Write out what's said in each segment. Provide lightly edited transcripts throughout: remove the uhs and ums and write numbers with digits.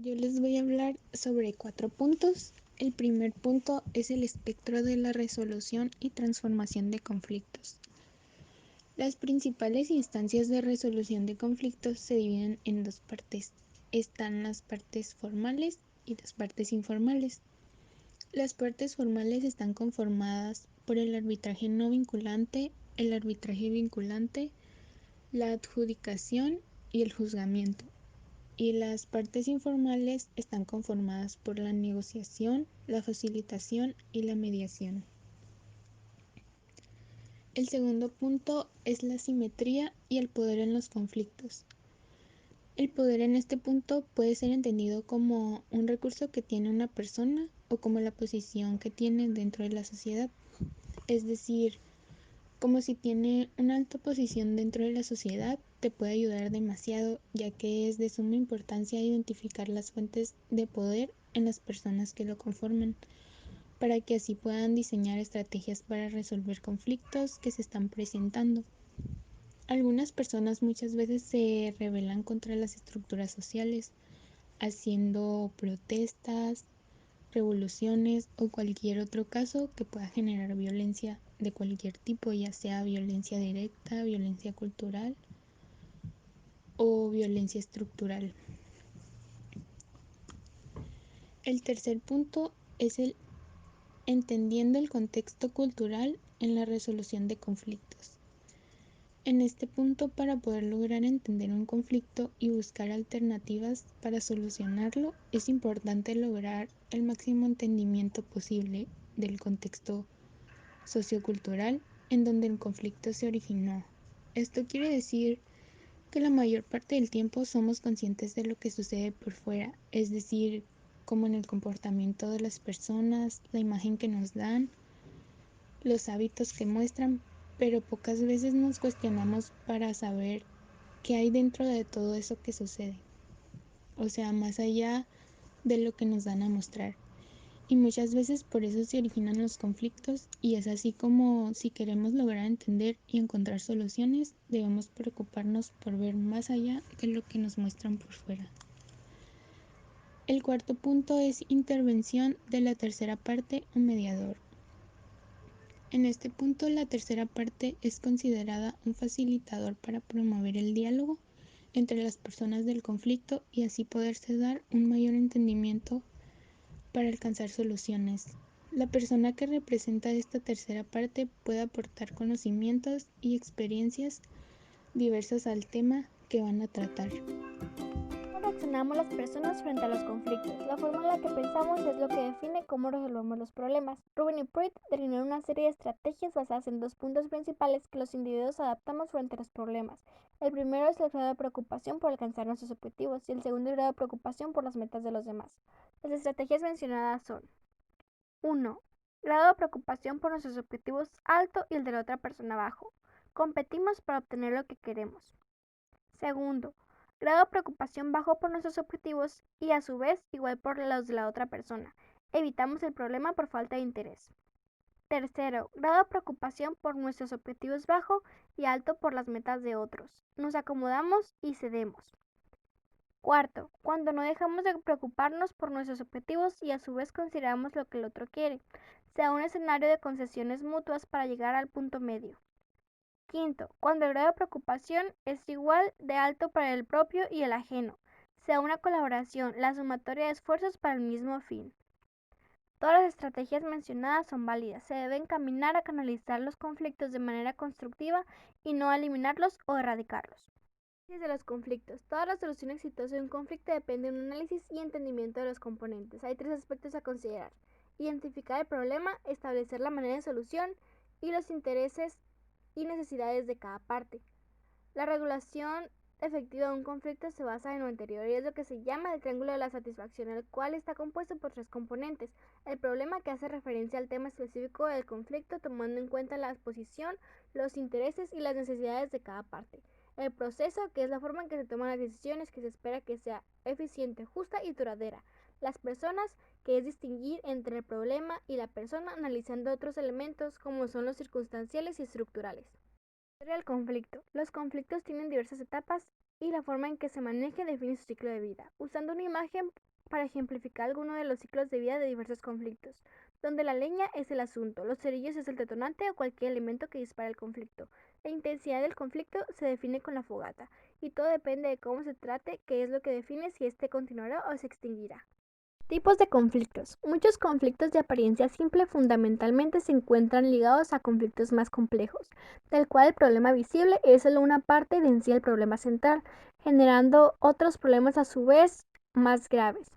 Yo les voy a hablar sobre 4 puntos. El primer punto es el espectro de la resolución y transformación de conflictos. Las principales instancias de resolución de conflictos se dividen en 2 partes. Están las partes formales y las partes informales. Las partes formales están conformadas por el arbitraje no vinculante, el arbitraje vinculante, la adjudicación y el juzgamiento. Y las partes informales están conformadas por la negociación, la facilitación y la mediación. El segundo punto es la simetría y el poder en los conflictos. El poder en este punto puede ser entendido como un recurso que tiene una persona o como la posición que tiene dentro de la sociedad. Es decir, como si tiene una alta posición dentro de la sociedad, te puede ayudar demasiado, ya que es de suma importancia identificar las fuentes de poder en las personas que lo conforman, para que así puedan diseñar estrategias para resolver conflictos que se están presentando. Algunas personas muchas veces se rebelan contra las estructuras sociales, haciendo protestas, revoluciones o cualquier otro caso que pueda generar violencia de cualquier tipo, ya sea violencia directa, violencia cultural o violencia estructural. El tercer punto es el entendiendo el contexto cultural en la resolución de conflictos. En este punto, para poder lograr entender un conflicto y buscar alternativas para solucionarlo, es importante lograr el máximo entendimiento posible del contexto sociocultural en donde el conflicto se originó. Esto quiere decir que la mayor parte del tiempo somos conscientes de lo que sucede por fuera, es decir, como en el comportamiento de las personas, la imagen que nos dan, los hábitos que muestran, pero pocas veces nos cuestionamos para saber qué hay dentro de todo eso que sucede, o sea, más allá de lo que nos dan a mostrar. Y muchas veces por eso se originan los conflictos y es así como si queremos lograr entender y encontrar soluciones, debemos preocuparnos por ver más allá de lo que nos muestran por fuera. El cuarto punto es intervención de la tercera parte o mediador. En este punto, la tercera parte es considerada un facilitador para promover el diálogo entre las personas del conflicto y así poderse dar un mayor entendimiento para alcanzar soluciones. La persona que representa esta tercera parte puede aportar conocimientos y experiencias diversas al tema que van a tratar. ¿Cómo reaccionamos las personas frente a los conflictos? La forma en la que pensamos es lo que define cómo resolvemos los problemas. Rubin y Pruitt delinearon una serie de estrategias basadas en 2 puntos principales que los individuos adaptamos frente a los problemas. El primero es el grado de preocupación por alcanzar nuestros objetivos y el segundo el grado de preocupación por las metas de los demás. Las estrategias mencionadas son: 1. Grado de preocupación por nuestros objetivos alto y el de la otra persona bajo. Competimos para obtener lo que queremos. Segundo, grado de preocupación bajo por nuestros objetivos y a su vez igual por los de la otra persona. Evitamos el problema por falta de interés. Tercero, grado de preocupación por nuestros objetivos bajo y alto por las metas de otros. Nos acomodamos y cedemos. Cuarto, cuando no dejamos de preocuparnos por nuestros objetivos y a su vez consideramos lo que el otro quiere, sea un escenario de concesiones mutuas para llegar al punto medio. Quinto, cuando el grado de preocupación es igual de alto para el propio y el ajeno, sea una colaboración, la sumatoria de esfuerzos para el mismo fin. Todas las estrategias mencionadas son válidas, se debe encaminar a canalizar los conflictos de manera constructiva y no a eliminarlos o erradicarlos. Análisis de los conflictos. Toda la solución exitosa de un conflicto depende de un análisis y entendimiento de los componentes. Hay 3 aspectos a considerar: identificar el problema, establecer la manera de solución y los intereses y necesidades de cada parte. La regulación efectiva de un conflicto se basa en lo anterior y es lo que se llama el triángulo de la satisfacción, el cual está compuesto por 3 componentes: el problema, que hace referencia al tema específico del conflicto tomando en cuenta la posición, los intereses y las necesidades de cada parte; el proceso, que es la forma en que se toman las decisiones, que se espera que sea eficiente, justa y duradera; las personas, que es distinguir entre el problema y la persona analizando otros elementos como son los circunstanciales y estructurales. Historia del conflicto. Los conflictos tienen diversas etapas y la forma en que se maneja define su ciclo de vida, usando una imagen para ejemplificar alguno de los ciclos de vida de diversos conflictos, donde la leña es el asunto, los cerillos es el detonante o cualquier elemento que dispara el conflicto. La intensidad del conflicto se define con la fogata, y todo depende de cómo se trate, que es lo que define si éste continuará o se extinguirá. Tipos de conflictos. Muchos conflictos de apariencia simple fundamentalmente se encuentran ligados a conflictos más complejos, del cual el problema visible es solo una parte de en sí el problema central, generando otros problemas a su vez más graves.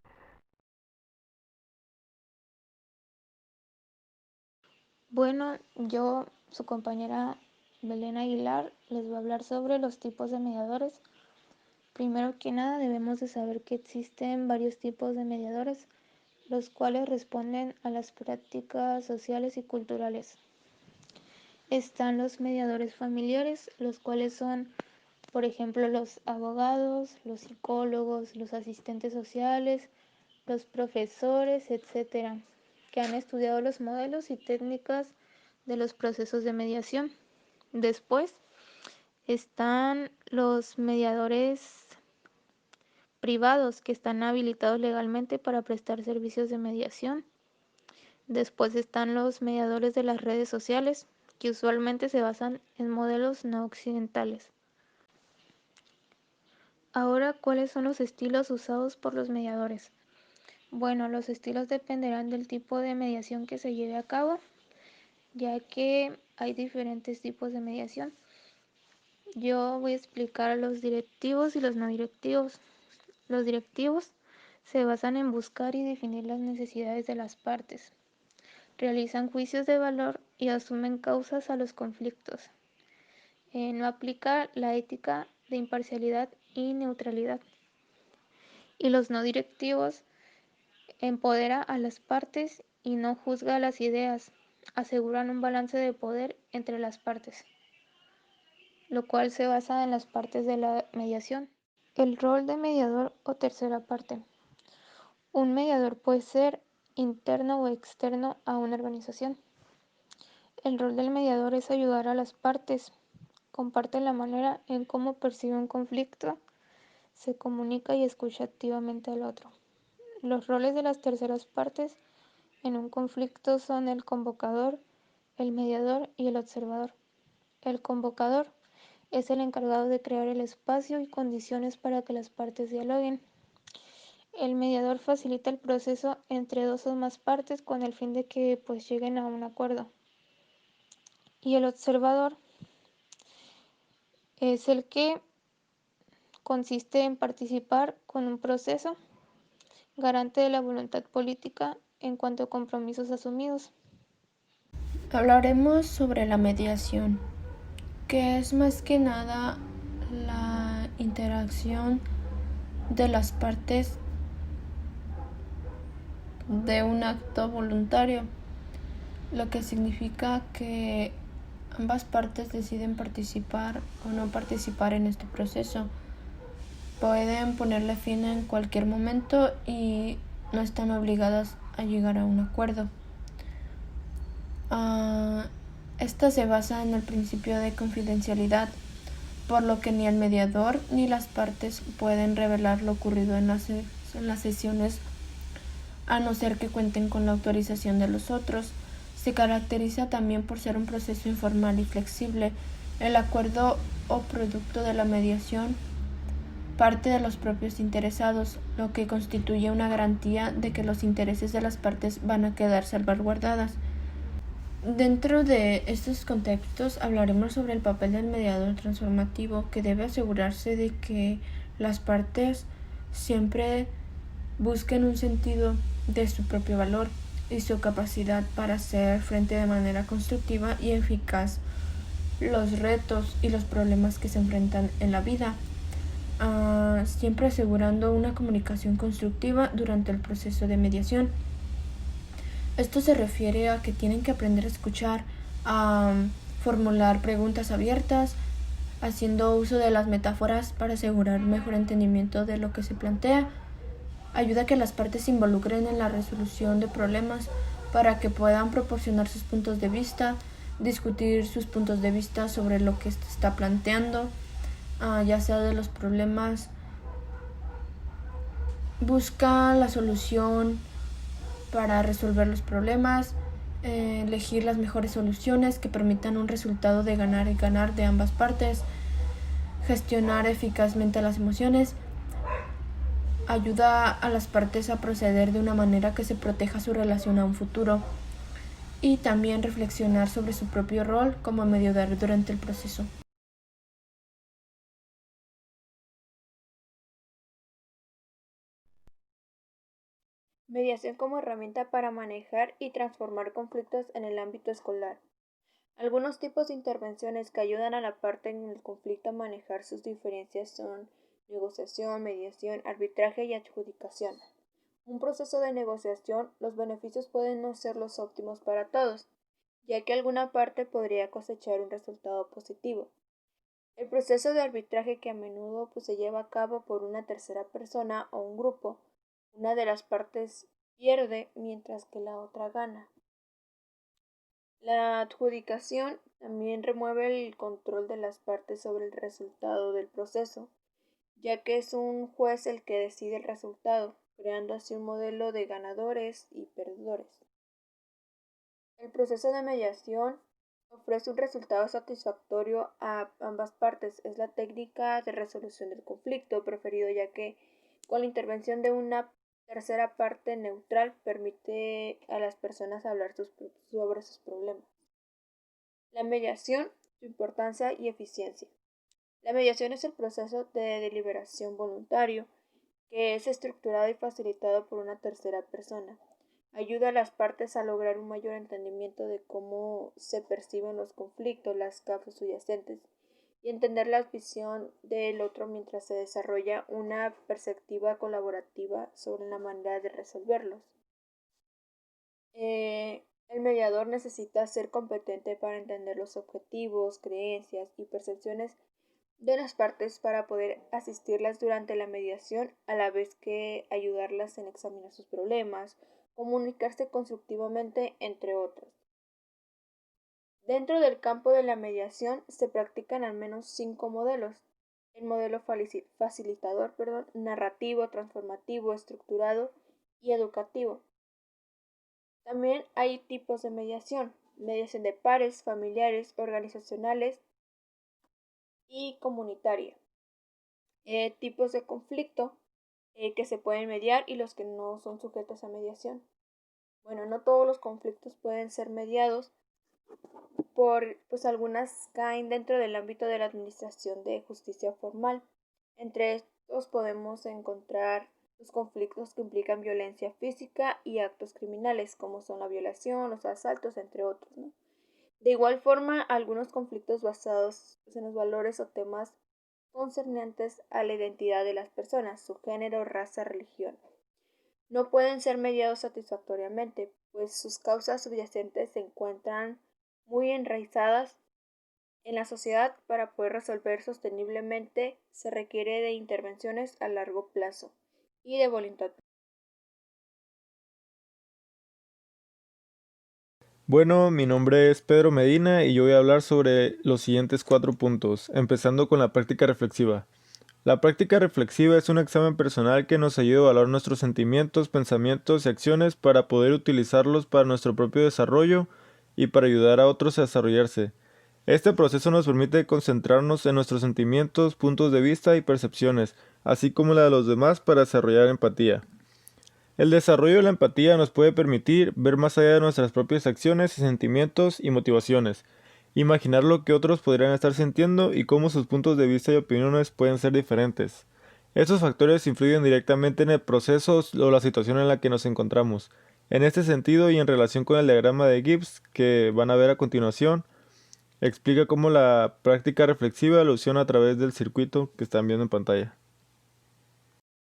Bueno, yo, su compañera Belén Aguilar, les voy a hablar sobre los tipos de mediadores. Primero que nada, debemos de saber que existen varios tipos de mediadores, los cuales responden a las prácticas sociales y culturales. Están los mediadores familiares, los cuales son, por ejemplo, los abogados, los psicólogos, los asistentes sociales, los profesores, etcétera, que han estudiado los modelos y técnicas de los procesos de mediación. Después están los mediadores privados que están habilitados legalmente para prestar servicios de mediación. Después están los mediadores de las redes sociales, que usualmente se basan en modelos no occidentales. Ahora, ¿cuáles son los estilos usados por los mediadores? Bueno, los estilos dependerán del tipo de mediación que se lleve a cabo, ya que hay diferentes tipos de mediación. Yo voy a explicar los directivos y los no directivos. Los directivos se basan en buscar y definir las necesidades de las partes. Realizan juicios de valor y asumen causas a los conflictos. No aplica la ética de imparcialidad y neutralidad. Y los no directivos empodera a las partes y no juzga las ideas. Aseguran un balance de poder entre las partes, lo cual se basa en las partes de la mediación. El rol de mediador o tercera parte. Un mediador puede ser interno o externo a una organización. El rol del mediador es ayudar a las partes. Comparte la manera en cómo percibe un conflicto, se comunica y escucha activamente al otro. Los roles de las terceras partes en un conflicto son el convocador, el mediador y el observador. El convocador es el encargado de crear el espacio y condiciones para que las partes dialoguen. El mediador facilita el proceso entre dos o más partes con el fin de que lleguen a un acuerdo. Y el observador es el que consiste en participar con un proceso garante de la voluntad política en cuanto a compromisos asumidos. Hablaremos sobre la mediación, que es más que nada la interacción de las partes de un acto voluntario, lo que significa que ambas partes deciden participar o no participar en este proceso. Pueden ponerle fin en cualquier momento y no están obligadas a llegar a un acuerdo. Esta se basa en el principio de confidencialidad, por lo que ni el mediador ni las partes pueden revelar lo ocurrido en las sesiones a no ser que cuenten con la autorización de los otros. Se caracteriza también por ser un proceso informal y flexible. El acuerdo o producto de la mediación parte de los propios interesados, lo que constituye una garantía de que los intereses de las partes van a quedar salvaguardadas. Dentro de estos contextos hablaremos sobre el papel del mediador transformativo, que debe asegurarse de que las partes siempre busquen un sentido de su propio valor y su capacidad para hacer frente de manera constructiva y eficaz los retos y los problemas que se enfrentan en la vida, siempre asegurando una comunicación constructiva durante el proceso de mediación. Esto se refiere a que tienen que aprender a escuchar, a formular preguntas abiertas, haciendo uso de las metáforas para asegurar un mejor entendimiento de lo que se plantea. Ayuda a que las partes se involucren en la resolución de problemas para que puedan proporcionar sus puntos de vista, discutir sus puntos de vista sobre lo que se está planteando. ya sea de los problemas, busca la solución para resolver los problemas, elegir las mejores soluciones que permitan un resultado de ganar y ganar de ambas partes, gestionar eficazmente las emociones, ayuda a las partes a proceder de una manera que se proteja su relación a un futuro y también reflexionar sobre su propio rol como mediador durante el proceso. Mediación como herramienta para manejar y transformar conflictos en el ámbito escolar. Algunos tipos de intervenciones que ayudan a la parte en el conflicto a manejar sus diferencias son negociación, mediación, arbitraje y adjudicación. Un proceso de negociación, los beneficios pueden no ser los óptimos para todos, ya que alguna parte podría cosechar un resultado positivo. El proceso de arbitraje, que a menudo se lleva a cabo por una tercera persona o un grupo, una de las partes pierde mientras que la otra gana. La adjudicación también remueve el control de las partes sobre el resultado del proceso, ya que es un juez el que decide el resultado, creando así un modelo de ganadores y perdedores. El proceso de mediación ofrece un resultado satisfactorio a ambas partes. Es la técnica de resolución del conflicto preferido, ya que con la intervención de una tercera parte neutral permite a las personas hablar sobre sus problemas. La mediación, su importancia y eficiencia. La mediación es el proceso de deliberación voluntario que es estructurado y facilitado por una tercera persona. Ayuda a las partes a lograr un mayor entendimiento de cómo se perciben los conflictos, las causas subyacentes y entender la visión del otro mientras se desarrolla una perspectiva colaborativa sobre la manera de resolverlos. El mediador necesita ser competente para entender los objetivos, creencias y percepciones de las partes para poder asistirlas durante la mediación, a la vez que ayudarlas en examinar sus problemas, comunicarse constructivamente, entre otros. Dentro del campo de la mediación se practican al menos 5 modelos. El modelo facilitador, narrativo, transformativo, estructurado y educativo. También hay tipos de mediación: mediación de pares, familiares, organizacionales y comunitaria. Tipos de conflicto que se pueden mediar y los que no son sujetos a mediación. Bueno, no todos los conflictos pueden ser mediados, pues algunas caen dentro del ámbito de la administración de justicia formal. Entre estos podemos encontrar los conflictos que implican violencia física y actos criminales, como son la violación, los asaltos, entre otros, ¿no? De igual forma, algunos conflictos basados en los valores o temas concernientes a la identidad de las personas, su género, raza, religión, no pueden ser mediados satisfactoriamente, pues sus causas subyacentes se encuentran muy enraizadas en la sociedad. Para poder resolver sosteniblemente se requiere de intervenciones a largo plazo y de voluntad. Bueno, mi nombre es Pedro Medina y yo voy a hablar sobre los siguientes 4 puntos, empezando con la práctica reflexiva. La práctica reflexiva es un examen personal que nos ayuda a evaluar nuestros sentimientos, pensamientos y acciones para poder utilizarlos para nuestro propio desarrollo y para ayudar a otros a desarrollarse. Este proceso nos permite concentrarnos en nuestros sentimientos, puntos de vista y percepciones, así como la de los demás, para desarrollar empatía. El desarrollo de la empatía nos puede permitir ver más allá de nuestras propias acciones y sentimientos y motivaciones, imaginar lo que otros podrían estar sintiendo y cómo sus puntos de vista y opiniones pueden ser diferentes. Estos factores influyen directamente en el proceso o la situación en la que nos encontramos. En este sentido, y en relación con el diagrama de Gibbs que van a ver a continuación, explica cómo la práctica reflexiva evoluciona a través del circuito que están viendo en pantalla.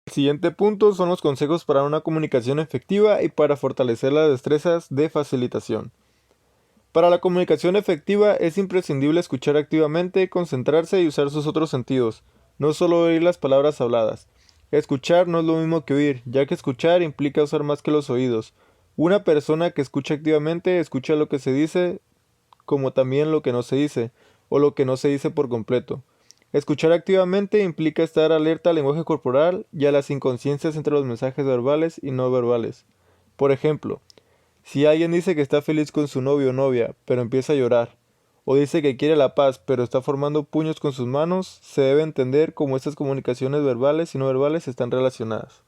El siguiente punto son los consejos para una comunicación efectiva y para fortalecer las destrezas de facilitación. Para la comunicación efectiva es imprescindible escuchar activamente, concentrarse y usar sus otros sentidos, no solo oír las palabras habladas. Escuchar no es lo mismo que oír, ya que escuchar implica usar más que los oídos. Una persona que escucha activamente escucha lo que se dice, como también lo que no se dice, o lo que no se dice por completo. Escuchar activamente implica estar alerta al lenguaje corporal y a las inconsciencias entre los mensajes verbales y no verbales. Por ejemplo, si alguien dice que está feliz con su novio o novia, pero empieza a llorar, o dice que quiere la paz, pero está formando puños con sus manos, se debe entender cómo estas comunicaciones verbales y no verbales están relacionadas.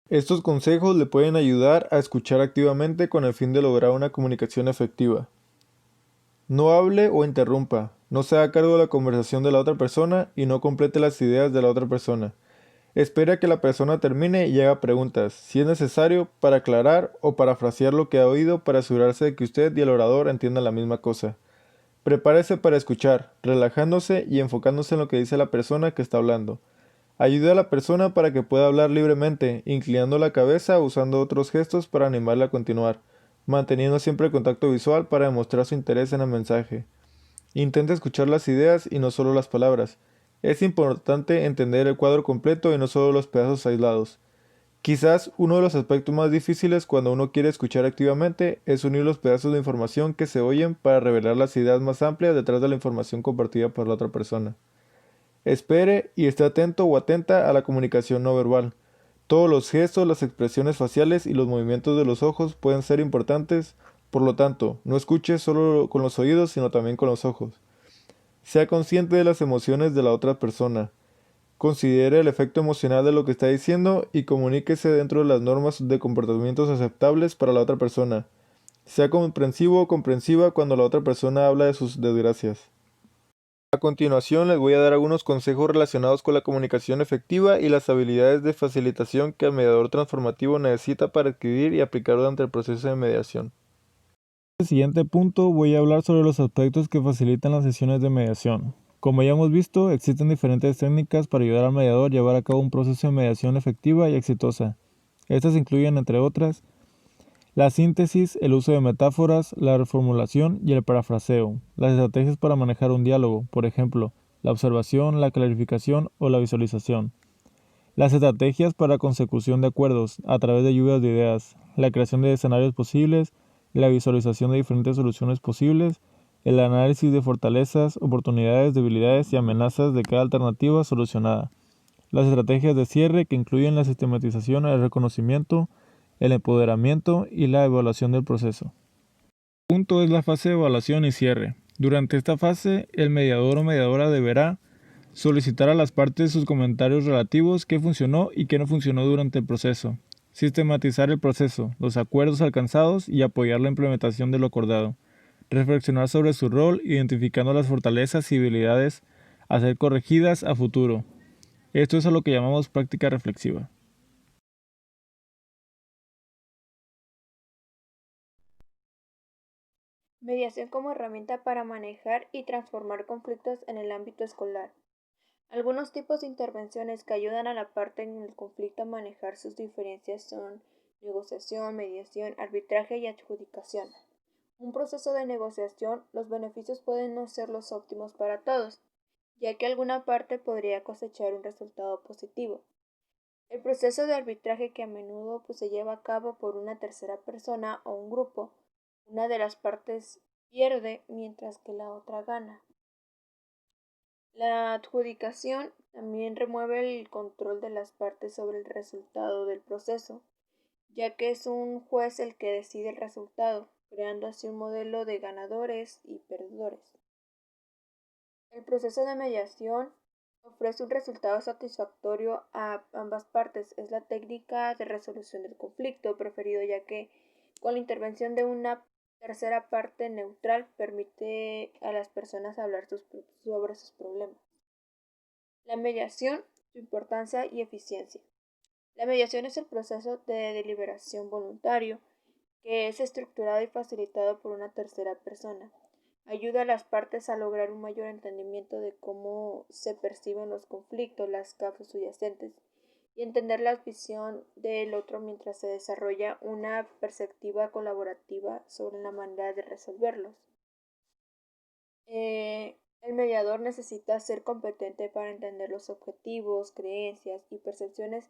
Estos consejos le pueden ayudar a escuchar activamente con el fin de lograr una comunicación efectiva. No hable o interrumpa, no se haga cargo de la conversación de la otra persona y no complete las ideas de la otra persona. Espera a que la persona termine y haga preguntas, si es necesario, para aclarar o parafrasear lo que ha oído para asegurarse de que usted y el orador entiendan la misma cosa. Prepárese para escuchar, relajándose y enfocándose en lo que dice la persona que está hablando. Ayude a la persona para que pueda hablar libremente, inclinando la cabeza o usando otros gestos para animarla a continuar, manteniendo siempre el contacto visual para demostrar su interés en el mensaje. Intente escuchar las ideas y no solo las palabras. Es importante entender el cuadro completo y no solo los pedazos aislados. Quizás uno de los aspectos más difíciles cuando uno quiere escuchar activamente es unir los pedazos de información que se oyen para revelar las ideas más amplias detrás de la información compartida por la otra persona. Espere y esté atento o atenta a la comunicación no verbal. Todos los gestos, las expresiones faciales y los movimientos de los ojos pueden ser importantes, por lo tanto, no escuche solo con los oídos, sino también con los ojos. Sea consciente de las emociones de la otra persona. Considere el efecto emocional de lo que está diciendo y comuníquese dentro de las normas de comportamientos aceptables para la otra persona. Sea comprensivo o comprensiva cuando la otra persona habla de sus desgracias. A continuación les voy a dar algunos consejos relacionados con la comunicación efectiva y las habilidades de facilitación que el mediador transformativo necesita para adquirir y aplicar durante el proceso de mediación. En el siguiente punto voy a hablar sobre los aspectos que facilitan las sesiones de mediación. Como ya hemos visto, existen diferentes técnicas para ayudar al mediador a llevar a cabo un proceso de mediación efectiva y exitosa. Estas incluyen, entre otras, la síntesis, el uso de metáforas, la reformulación y el parafraseo. Las estrategias para manejar un diálogo, por ejemplo, la observación, la clarificación o la visualización. Las estrategias para consecución de acuerdos a través de lluvias de ideas, la creación de escenarios posibles, la visualización de diferentes soluciones posibles, el análisis de fortalezas, oportunidades, debilidades y amenazas de cada alternativa solucionada. Las estrategias de cierre que incluyen la sistematización, el reconocimiento, el empoderamiento y la evaluación del proceso. El punto es la fase de evaluación y cierre. Durante esta fase, el mediador o mediadora deberá solicitar a las partes sus comentarios relativos qué funcionó y qué no funcionó durante el proceso, sistematizar el proceso, los acuerdos alcanzados y apoyar la implementación de lo acordado, reflexionar sobre su rol identificando las fortalezas y habilidades a ser corregidas a futuro. Esto es a lo que llamamos práctica reflexiva. Mediación como herramienta para manejar y transformar conflictos en el ámbito escolar. Algunos tipos de intervenciones que ayudan a la parte en el conflicto a manejar sus diferencias son negociación, mediación, arbitraje y adjudicación. Un proceso de negociación, los beneficios pueden no ser los óptimos para todos, ya que alguna parte podría cosechar un resultado positivo. El proceso de arbitraje, que a menudo se lleva a cabo por una tercera persona o un grupo, una de las partes pierde mientras que la otra gana. La adjudicación también remueve el control de las partes sobre el resultado del proceso, ya que es un juez el que decide el resultado, creando así un modelo de ganadores y perdedores. El proceso de mediación ofrece un resultado satisfactorio a ambas partes. Es la técnica de resolución del conflicto preferido, ya que con la intervención de una tercera parte neutral permite a las personas hablar sobre sus problemas. La mediación, su importancia y eficiencia. La mediación es el proceso de deliberación voluntario que es estructurado y facilitado por una tercera persona. Ayuda a las partes a lograr un mayor entendimiento de cómo se perciben los conflictos, las causas subyacentes y entender la visión del otro mientras se desarrolla una perspectiva colaborativa sobre la manera de resolverlos. El mediador necesita ser competente para entender los objetivos, creencias y percepciones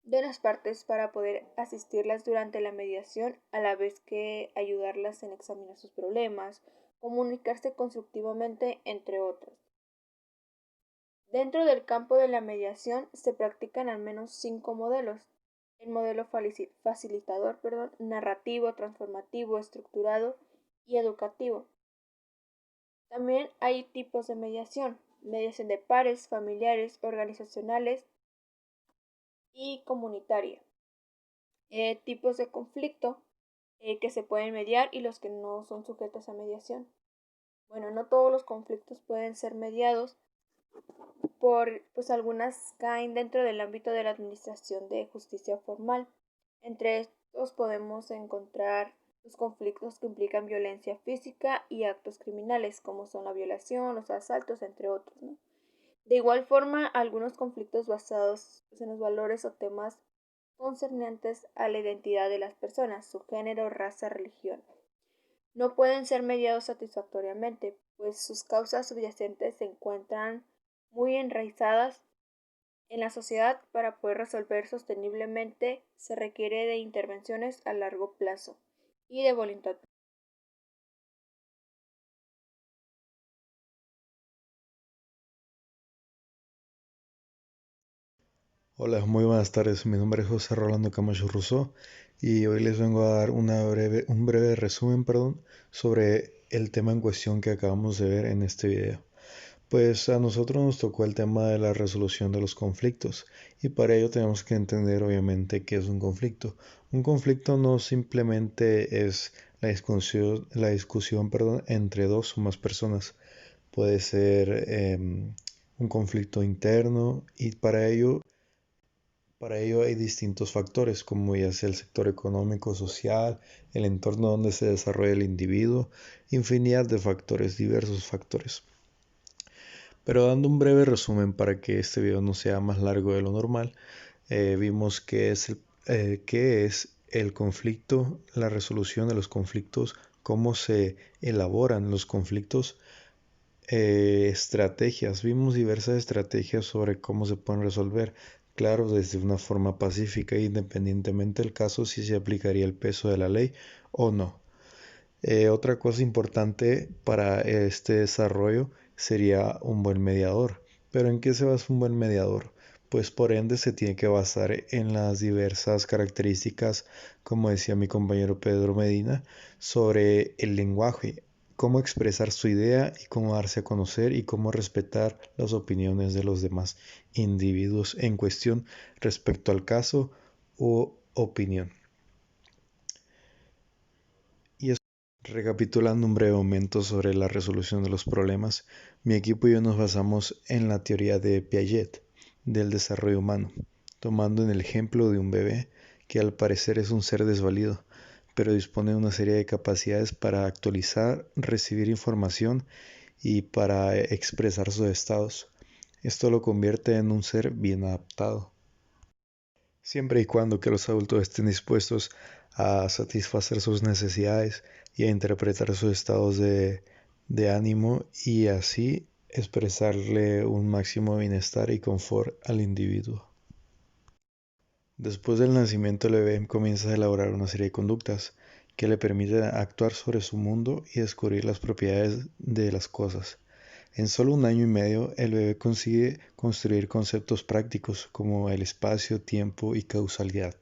de las partes para poder asistirlas durante la mediación, a la vez que ayudarlas en examinar sus problemas, comunicarse constructivamente, entre otros. Dentro del campo de la mediación se practican al menos 5 modelos. El modelo facilitador, narrativo, transformativo, estructurado y educativo. También hay tipos de mediación: mediación de pares, familiares, organizacionales y comunitaria. Tipos de conflicto que se pueden mediar y los que no son sujetos a mediación. Bueno, no todos los conflictos pueden ser mediados, pues algunas caen dentro del ámbito de la administración de justicia formal. Entre estos podemos encontrar los conflictos que implican violencia física y actos criminales, como son la violación, los asaltos, entre otros, ¿no? De igual forma, algunos conflictos basados en los valores o temas concernientes a la identidad de las personas, su género, raza, religión, no pueden ser mediados satisfactoriamente, pues sus causas subyacentes se encuentran muy enraizadas en la sociedad. Para poder resolver sosteniblemente se requiere de intervenciones a largo plazo y de voluntad. Hola, muy buenas tardes. Mi nombre es José Rolando Camacho Rousseau y hoy les vengo a dar un breve resumen, sobre el tema en cuestión que acabamos de ver en este video. Pues a nosotros nos tocó el tema de la resolución de los conflictos y para ello tenemos que entender obviamente qué es un conflicto. Un conflicto no simplemente es la discusión entre dos o más personas. Puede ser un conflicto interno y para ello hay distintos factores, como ya sea el sector económico, social, el entorno donde se desarrolla el individuo, infinidad de factores, diversos factores. Pero dando un breve resumen para que este video no sea más largo de lo normal, vimos qué es el conflicto, la resolución de los conflictos, cómo se elaboran los conflictos, estrategias. Vimos diversas estrategias sobre cómo se pueden resolver. Claro, desde una forma pacífica, independientemente del caso, si se aplicaría el peso de la ley o no. Otra cosa importante para este desarrollo sería un buen mediador. ¿Pero en qué se basa un buen mediador? Pues por ende se tiene que basar en las diversas características, como decía mi compañero Pedro Medina, sobre el lenguaje, cómo expresar su idea y cómo darse a conocer y cómo respetar las opiniones de los demás individuos en cuestión respecto al caso o opinión. Y recapitulando un breve momento sobre la resolución de los problemas, mi equipo y yo nos basamos en la teoría de Piaget del desarrollo humano, tomando en el ejemplo de un bebé que al parecer es un ser desvalido, pero dispone de una serie de capacidades para actualizar, recibir información y para expresar sus estados. Esto lo convierte en un ser bien adaptado, siempre y cuando que los adultos estén dispuestos a satisfacer sus necesidades y a interpretar sus estados de ánimo y así expresarle un máximo de bienestar y confort al individuo. Después del nacimiento el bebé comienza a elaborar una serie de conductas que le permiten actuar sobre su mundo y descubrir las propiedades de las cosas. En solo 1 año y medio, el bebé consigue construir conceptos prácticos como el espacio, tiempo y causalidad.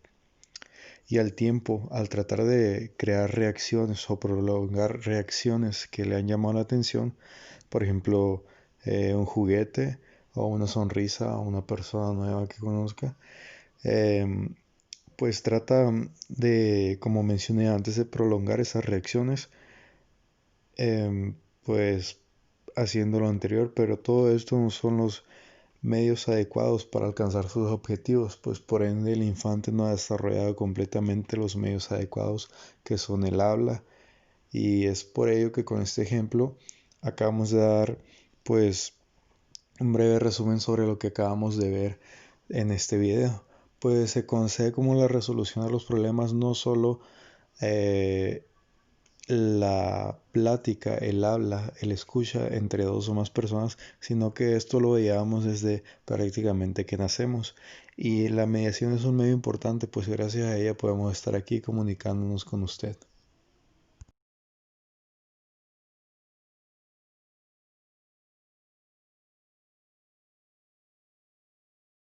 Y al tiempo, al tratar de crear reacciones o prolongar reacciones que le han llamado la atención, por ejemplo, un juguete o una sonrisa a una persona nueva que conozca, pues trata de, como mencioné antes, de prolongar esas reacciones, pues haciendo lo anterior, pero todo esto no son los medios adecuados para alcanzar sus objetivos, pues por ende el infante no ha desarrollado completamente los medios adecuados que son el habla, y es por ello que con este ejemplo acabamos de dar pues un breve resumen sobre lo que acabamos de ver en este video. Pues se conoce como la resolución de los problemas no solo la plática, el habla, el escucha entre dos o más personas, sino que esto lo veíamos desde prácticamente que nacemos. Y la mediación es un medio importante, pues gracias a ella podemos estar aquí comunicándonos con usted.